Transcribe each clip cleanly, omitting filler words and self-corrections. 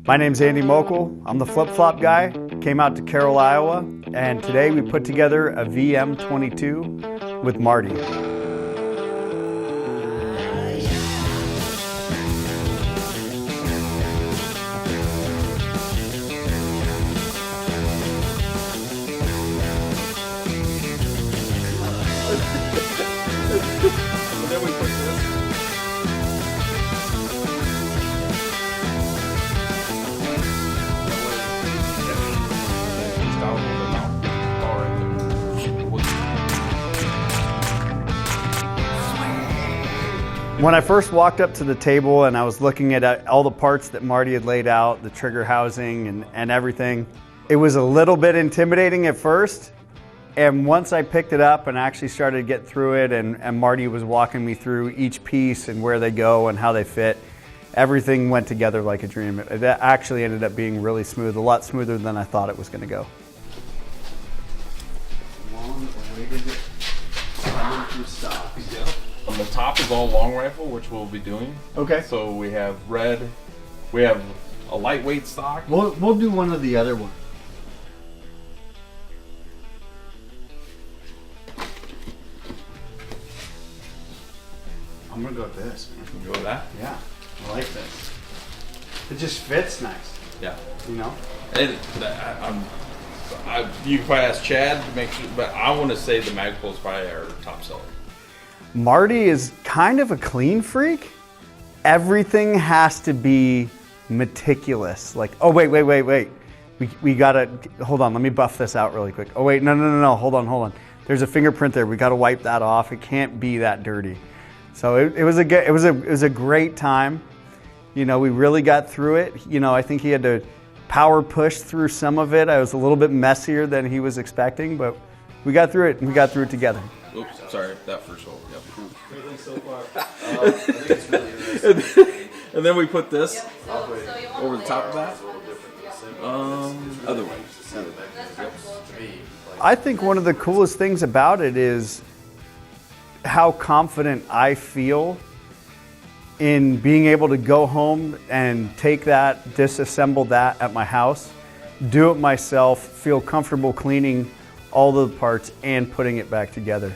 My name's Andy Moeckel. I'm the flip-flop guy. Came out to Carroll, Iowa, and today we put together a VM-22 with Marty. When I first walked up to the table and I was looking at all the parts that Marty had laid out, the trigger housing and everything, it was a little bit intimidating at first. And once I picked it up and actually started to get through it and Marty was walking me through each piece and where they go and how they fit, everything went together like a dream. It actually ended up being really smooth, a lot smoother than I thought it was going to go. Long-awaited coming through stock. On the top is all long rifle, which we'll be doing. Okay. So we have red, we have a lightweight stock. We'll do one of the other ones. I'm gonna go with this, man. You go with that? Yeah, I like this. It just fits nice. Yeah. You know? And you can probably ask Chad to make sure, but I want to say the Moeckel is probably our top seller. Marty is kind of a clean freak. Everything has to be meticulous. Like, oh, wait. We gotta, hold on, let me buff this out really quick. Oh, wait, no, hold on. There's a fingerprint there, we gotta wipe that off. It can't be that dirty. So it was a great time. You know, we really got through it. You know, I think he had to power push through some of it. I was a little bit messier than he was expecting, but we got through it and we got through it together. Oops, sorry, that first hole. Yep. Everything so far. I think it's really interesting. And then we put this over the top of that. Other way. I think one of the coolest things about it is how confident I feel in being able to go home and take that, disassemble that at my house, do it myself, feel comfortable cleaning all the parts and putting it back together.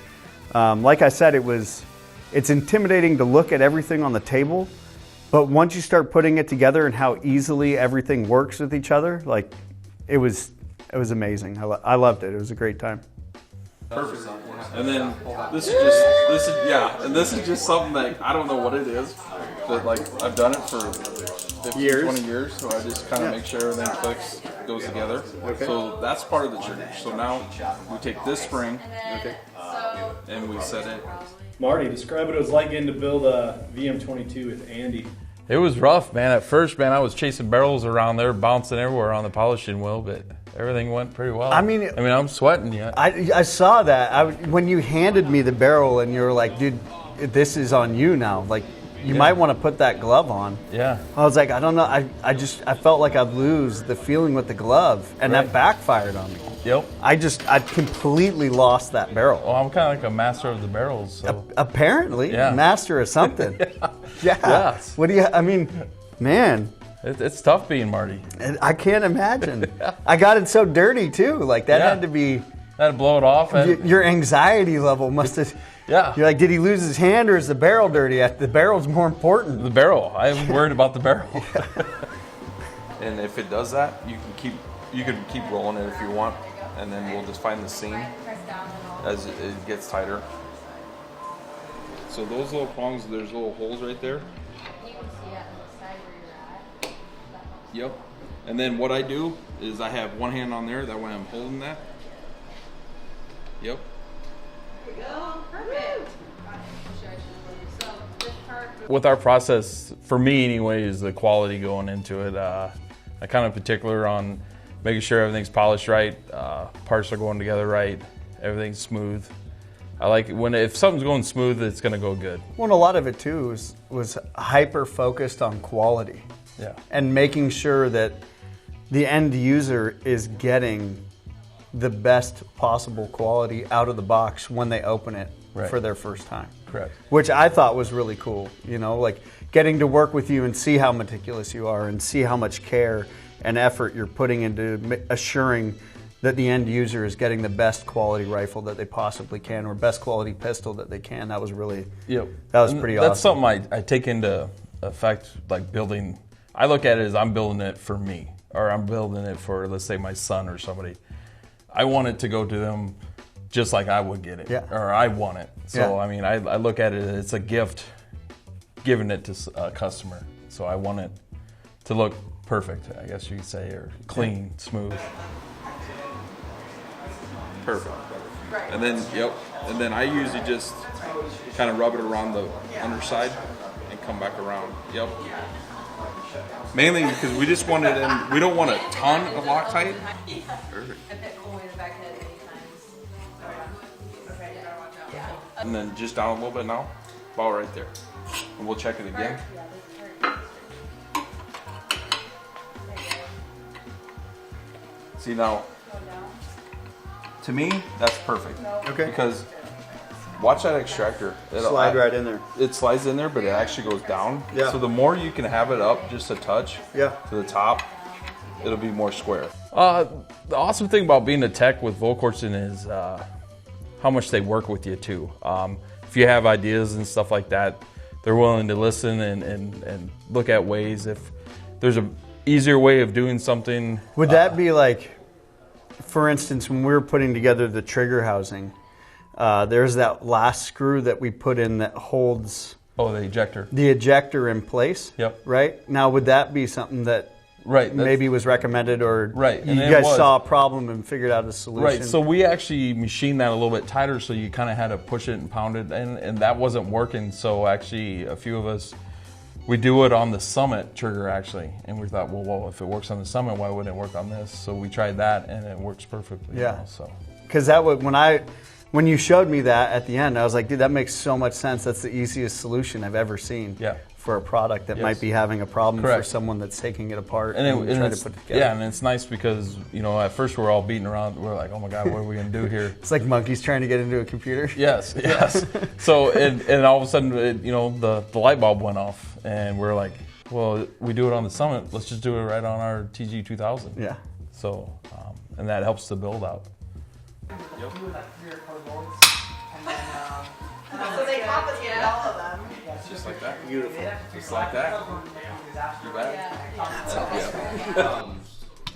Like I said, it's intimidating to look at everything on the table, but once you start putting it together and how easily everything works with each other, like it was amazing. I loved it. It was a great time. Perfect. And then this is just something that I don't know what it is, but like I've done it for 15, 20 years, so I just kind of make sure everything clicks, goes together. Okay. So that's part of the trigger. So now we take this spring, and we set it. Marty, describe what it was like getting to build a VM-22 with Andy. It was rough, man. At first, man, I was chasing barrels around there, bouncing everywhere on the polishing wheel, but everything went pretty well. I mean, I'm sweating yet. I saw that. When you handed me the barrel and you were like, dude, this is on you now. Like, you might want to put that glove on. Yeah. I was like, I don't know. I felt like I'd lose the feeling with the glove, and that backfired on me. Yep. I completely lost that barrel. Well, I'm kind of like a master of the barrels. So. Apparently, master of something. Yeah. Yes. What do you? I mean, man. It's tough being Marty. I can't imagine. I got it so dirty too. Like that had to be. Had to blow it off. Your anxiety level must have. Yeah. You're like, did he lose his hand or is the barrel dirty? The barrel's more important. The barrel. I'm worried about the barrel. And if it does that, you can keep rolling it if you want, and then we'll just find the seam as it gets tighter. So those little prongs, there's little holes right there. Yep. And then what I do is I have one hand on there, that way I'm holding that. Yep. There we go. Perfect. With our process, for me anyway, is the quality going into it. I'm kind of particular on making sure everything's polished right, parts are going together right, everything's smooth. I like it if something's going smooth, it's going to go good. Well, and a lot of it too was hyper focused on quality. Yeah. And making sure that the end user is getting the best possible quality out of the box when they open it for their first time. Correct. Which I thought was really cool, you know, like getting to work with you and see how meticulous you are and see how much care and effort you're putting into assuring that the end user is getting the best quality rifle that they possibly can, or best quality pistol that they can. That was really, that was pretty awesome. That's something I take into effect, like building. I look at it as I'm building it for me, or I'm building it for, let's say, my son or somebody. I want it to go to them just like I would get it, or I want it. So, I mean, I look at it as it's a gift, giving it to a customer. So I want it to look perfect, I guess you could say, or clean, smooth. Perfect. And then, and then I usually just kind of rub it around the underside and come back around. Mainly because we just want it in, we don't want a ton of Loctite. Perfect. And then just down a little bit now, about right there. And we'll check it again. See now, to me, that's perfect. Okay. Because watch that extractor. Slide right in there. It slides in there, but it actually goes down. Yeah. So the more you can have it up just a touch to the top, it'll be more square. The awesome thing about being a tech with Volquartsen is how much they work with you too. If you have ideas and stuff like that, they're willing to listen and look at ways. If there's a easier way of doing something. Would that be like, for instance, when we were putting together the trigger housing, there's that last screw that we put in that holds the ejector. The ejector in place. Yep. Right? Now, would that be something that maybe was recommended, or you guys saw a problem and figured out a solution? Right. So we actually machined that a little bit tighter, so you kind of had to push it and pound it, and that wasn't working. So actually, a few of us, we do it on the Summit trigger actually, and we thought, well, if it works on the Summit, why wouldn't it work on this? So we tried that, and it works perfectly. Yeah. You know, so because that would when you showed me that at the end, I was like, dude, that makes so much sense. That's the easiest solution I've ever seen. Yeah. For a product that might be having a problem for someone that's taking it apart and trying to put it together. Yeah, and it's nice because, you know, at first we're all beating around. We're like, oh my God, what are we going to do here? It's like monkeys trying to get into a computer. Yes. So, and all of a sudden, you know, the light bulb went off, and we're like, well, we do it on the Summit. Let's just do it right on our TG2000. Yeah. So, and that helps the build out. So they complicated all of them. Just like that. Beautiful. Just like that. You bet.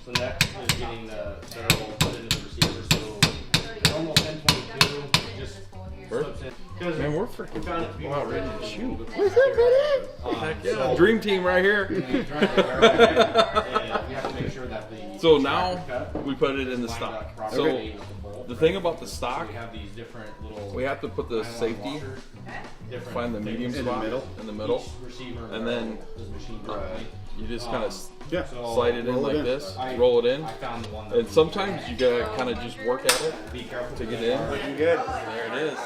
So next is getting the barrel put into the receiver. So normal 1022 just slips in. Man, we're freaking Found it to be out ready to shoot. What's up, buddy? Heck yeah, dream team right here. And we have to make sure that the So now we put it in the stock. So the thing about the stock, we have these different little. we have to put the safety, find the medium spot in the middle, and then you just kind of slide it in like this, roll it in, and sometimes you gotta kind of just work at it to get in. Looking good. There it is.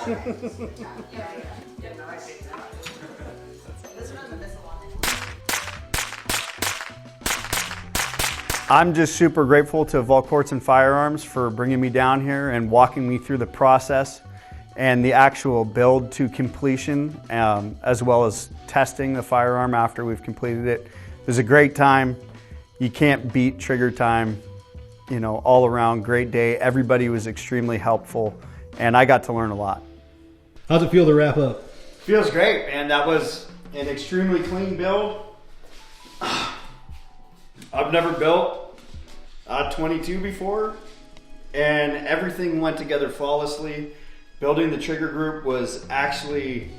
I'm just super grateful to Volquartsen Firearms for bringing me down here and walking me through the process and the actual build to completion, as well as testing the firearm after we've completed it. It was a great time. You can't beat trigger time. You know, all around great day. Everybody was extremely helpful, and I got to learn a lot. How's it feel to wrap up? Feels great, man. That was an extremely clean build. I've never built a 22 before, and everything went together flawlessly. Building the trigger group was actually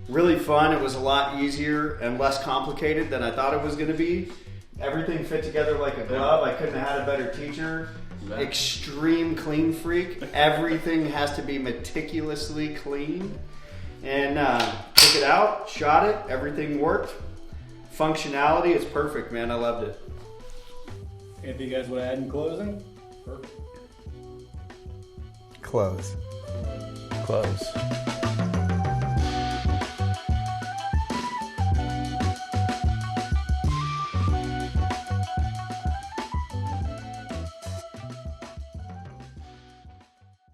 really fun. It was a lot easier and less complicated than I thought it was going to be. Everything fit together like a glove. I couldn't have had a better teacher. Extreme clean freak. Everything has to be meticulously clean. And took it out, shot it, everything worked. Functionality is perfect, man. I loved it. Anything you guys want to add in closing? Close. Close.